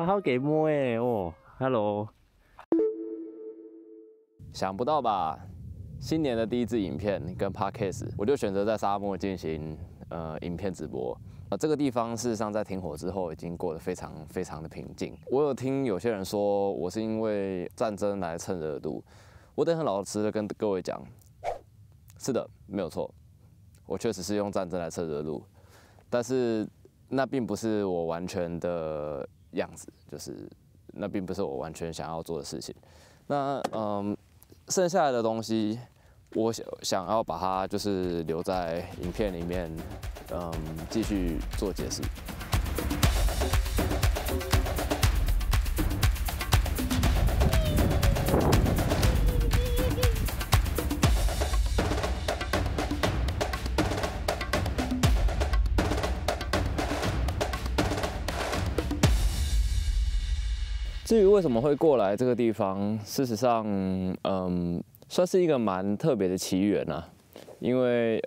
好给摸哎哦 ，Hello， 想不到吧？新年的第一支影片跟 Podcast， 我就选择在沙漠进行影片直播。这个地方事实上在停火之后已经过得非常的平静。我有听有些人说我是因为战争来蹭热度，我得很老实的跟各位讲，是的，没有错，我确实是用战争来蹭热度，但是那并不是我完全的样子，就是那并不是我完全想要做的事情。那剩下来的东西，我想要把它就是留在影片里面，继续做解释。至于为什么会过来这个地方，事实上，算是一个蛮特别的奇缘啊。因为，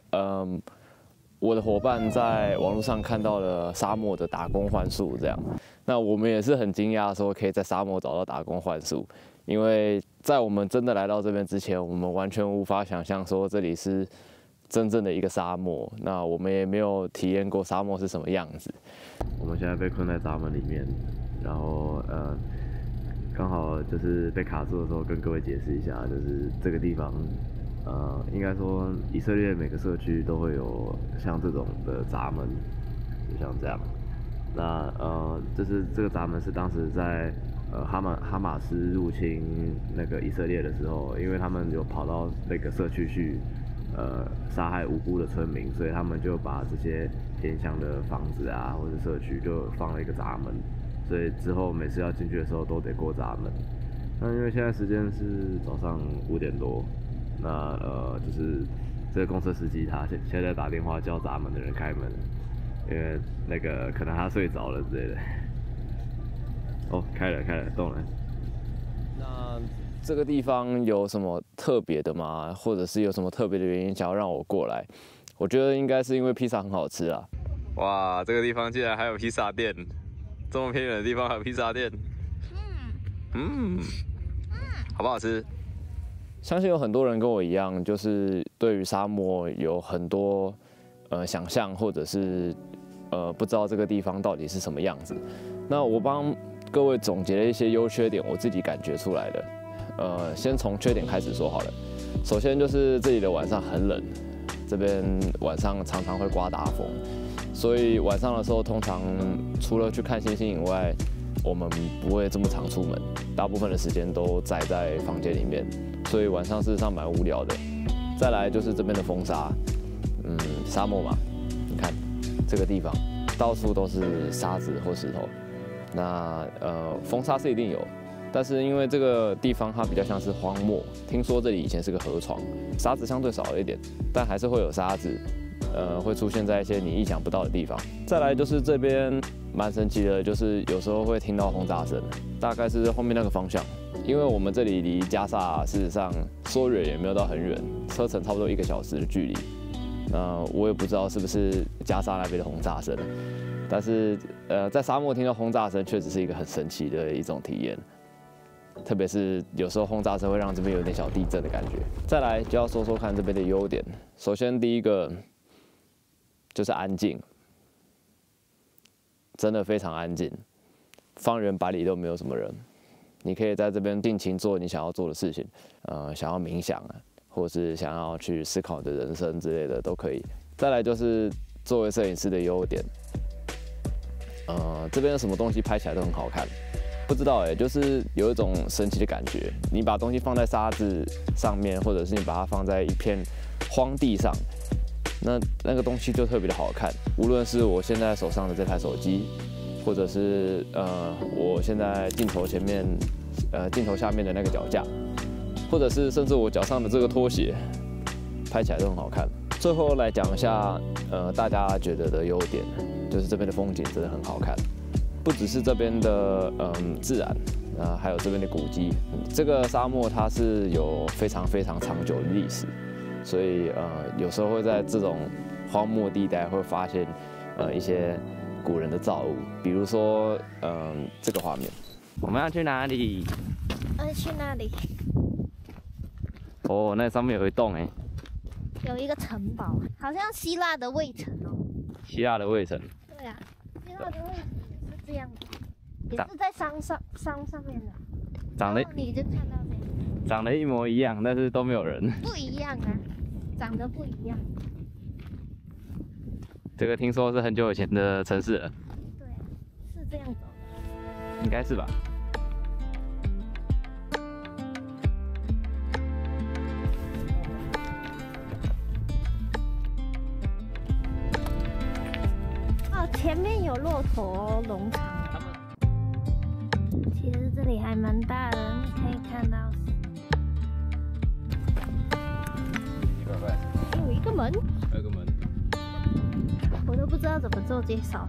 我的伙伴在网络上看到了沙漠的打工换宿，这样，那我们也是很惊讶，说可以在沙漠找到打工换宿。因为在我们真的来到这边之前，我们完全无法想象说这里是真正的一个沙漠。那我们也没有体验过沙漠是什么样子。我们现在被困在闸门里面，然后刚好就是被卡住的时候，跟各位解释一下，就是这个地方，应该说以色列每个社区都会有像这种的闸门，就像这样。那就是这个闸门是当时在哈马斯入侵那个以色列的时候，因为他们有跑到那个社区去，杀害无辜的村民，所以他们就把这些偏乡的房子啊或者社区就放了一个闸门。所以之后每次要进去的时候都得过闸门。那因为现在时间是早上5点多，那就是这个公车司机他现在打电话叫闸门的人开门，因为那个可能他睡着了之类的。哦，开了，动了。那这个地方有什么特别的吗？或者是有什么特别的原因想要让我过来？我觉得应该是因为披萨很好吃啊。哇，这个地方竟然还有披萨店！这么偏远的地方还有披萨店，好不好吃？相信有很多人跟我一样，就是对于沙漠有很多想象，或者是不知道这个地方到底是什么样子。那我帮各位总结了一些优缺点，我自己感觉出来的。先从缺点开始说好了。首先就是这里的晚上很冷，这边晚上常常会刮大风。所以晚上的时候，通常除了去看星星以外，我们不会这么常出门，大部分的时间都宅在房间里面，所以晚上事实上蛮无聊的。再来就是这边的风沙，沙漠嘛，你看这个地方到处都是沙子或石头，那风沙是一定有，但是因为这个地方它比较像是荒漠，听说这里以前是个河床，沙子相对少了一点，但还是会有沙子。会出现在一些你意想不到的地方。再来就是这边蛮神奇的，就是有时候会听到轰炸声，大概是后面那个方向。因为我们这里离加萨事实上说远也没有到很远，车程差不多1个小时的距离。那我也不知道是不是加萨那边的轰炸声，但是在沙漠听到轰炸声确实是一个很神奇的一种体验。特别是有时候轰炸声会让这边有点小地震的感觉。再来就要说说看这边的优点。首先第一个就是安静，真的非常安静，方圆百里都没有什么人，你可以在这边尽情做你想要做的事情，想要冥想啊，或是想要去思考你的人生之类的都可以。再来就是作为摄影师的优点，这边有什么东西拍起来都很好看。不知道就是有一种神奇的感觉。你把东西放在沙子上面，或者是你把它放在一片荒地上，那个东西就特别的好看。无论是我现在手上的这台手机，或者是我现在镜头前面镜头下面的那个脚架，或者是甚至我脚上的这个拖鞋，拍起来都很好看。最后来讲一下大家觉得的优点，就是这边的风景真的很好看。不只是这边的自然，还有这边的古迹。这个沙漠它是有非常长久的历史，所以有时候会在这种荒漠地带会发现一些古人的造物，比如说这个画面。我们要去哪里？去那里。哦，那上面有一栋哎，有一个城堡，好像希腊的卫城哦。希腊的卫城。对啊，希腊的卫城也是这样子，也是在山上面的。长得你就看到这样。长得一模一样，但是都没有人。不一样啊，长得不一样。这个听说是很久以前的城市了。对，是这样走的。应该是吧。前面有骆驼农场，其实这里还蛮大的，你可以看到。有一个门，有一个门，我都不知道怎么做介绍。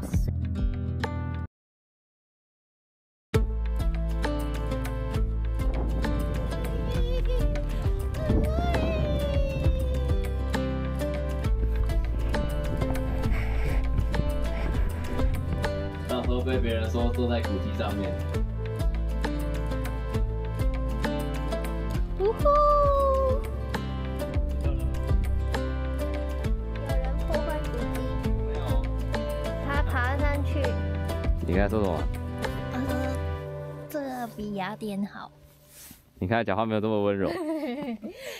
都被别人说坐在古迹上面。呜呼！有人破坏古迹？没有。他爬上去。你刚才说什么？这个比雅典好。你看讲话没有这么温柔。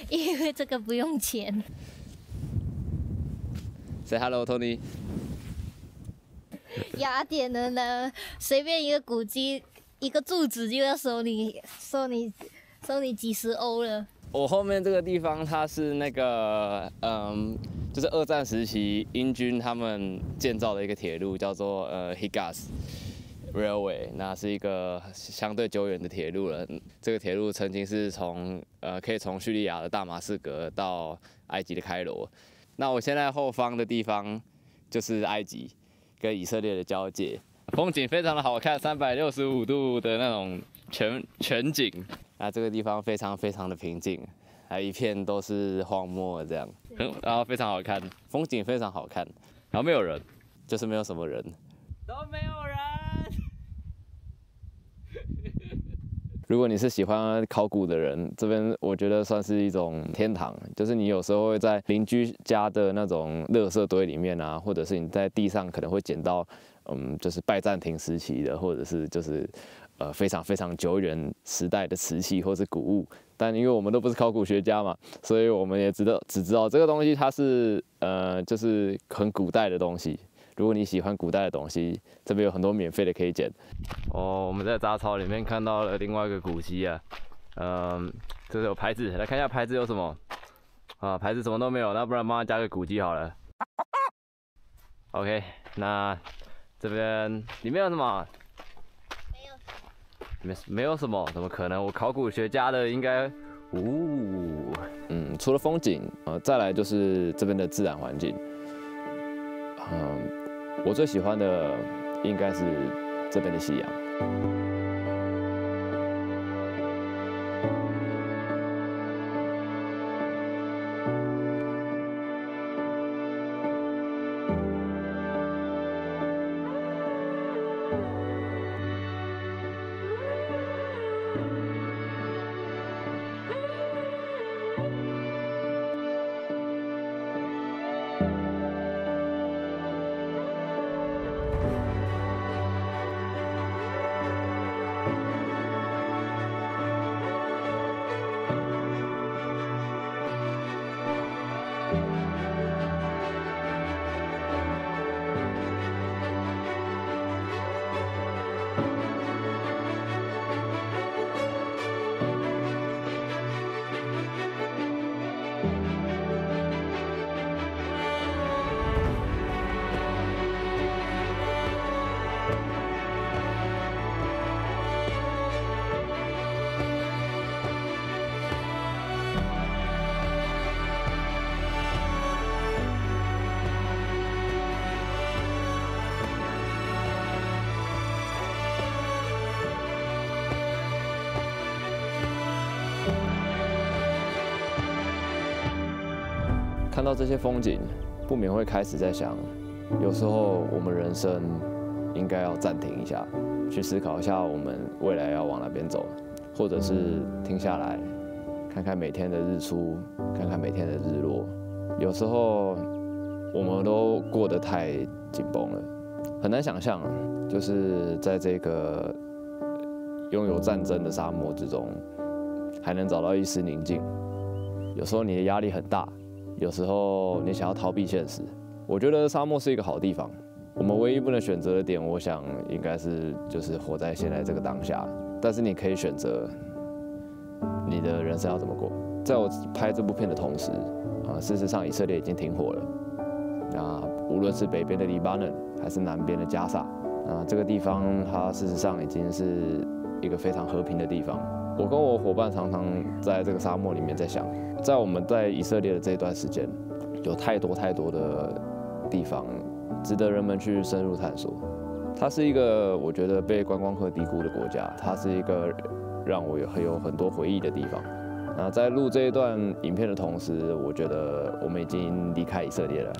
因为这个不用钱。Say hello, Tony。雅典的呢，随便一个古迹，一个柱子就要收你几十欧了。我后面这个地方，它是那个就是二战时期英军他们建造的一个铁路，叫做Higas Railway， 那是一个相对久远的铁路了。这个铁路曾经是可以从叙利亚的大马士革到埃及的开罗。那我现在后方的地方就是埃及跟以色列的交界，风景非常的好看，365度的那种全景。那这个地方非常非常的平静，还一片都是荒漠这样，然后非常好看，风景非常好看，然后没有人，就是没有什么人，都没有人。如果你是喜欢考古的人，这边我觉得算是一种天堂。就是你有时候会在邻居家的那种垃圾堆里面啊，或者是你在地上可能会捡到，就是拜占庭时期的，或者是就是非常非常久远时代的瓷器或是古物。但因为我们都不是考古学家嘛，所以我们也只知道这个东西它是就是很古代的东西。如果你喜欢古代的东西，这边有很多免费的可以捡。哦，我们在杂草里面看到了另外一个古迹啊，这是有牌子，来看一下牌子有什么啊？牌子什么都没有，那不然帮他加个古迹好了。OK， 那这边里面有什么？没有什么，怎么可能？我考古学家的应该，除了风景，再来就是这边的自然环境。我最喜欢的应该是这边的夕阳。看到这些风景，不免会开始在想，有时候我们人生应该要暂停一下，去思考一下我们未来要往哪边走，或者是停下来，看看每天的日出，看看每天的日落。有时候我们都过得太紧绷了，很难想象，就是在这个拥有战争的沙漠之中，还能找到一丝宁静。有时候你的压力很大，有时候你想要逃避现实。我觉得沙漠是一个好地方。我们唯一不能选择的点，我想应该是就是活在现在这个当下。但是你可以选择你的人生要怎么过。在我拍这部片的同时，事实上以色列已经停火了。那无论是北边的黎巴嫩，还是南边的加萨，这个地方它事实上已经是一个非常和平的地方。我跟我伙伴常常在这个沙漠里面在想，在我们在以色列的这一段时间，有太多的地方值得人们去深入探索。它是一个我觉得被观光客低估的国家，它是一个让我有很多回忆的地方。那在录这一段影片的同时，我觉得我们已经离开以色列了。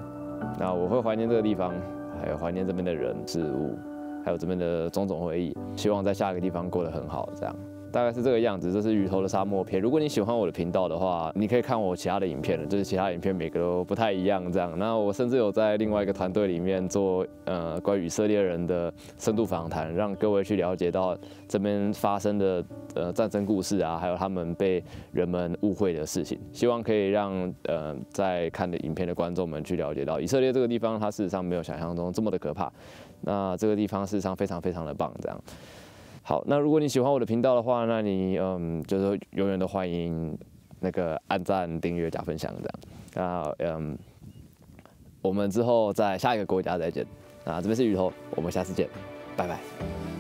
那我会怀念这个地方，还有怀念这边的人事物，还有这边的种种回忆。希望在下一个地方过得很好，这样。大概是这个样子，这是鱼头的沙漠片。如果你喜欢我的频道的话，你可以看我其他的影片，就是其他影片每个都不太一样这样。那我甚至有在另外一个团队里面做关于以色列人的深度访谈，让各位去了解到这边发生的战争故事啊，还有他们被人们误会的事情。希望可以让在看的影片的观众们去了解到以色列这个地方，它事实上没有想象中这么的可怕。那这个地方事实上非常的棒，这样。好，那如果你喜欢我的频道的话，那你就是永远都欢迎那个按赞、订阅、加分享这样。那我们之后在下一个国家再见。那这边是鱼头，我们下次见，拜拜。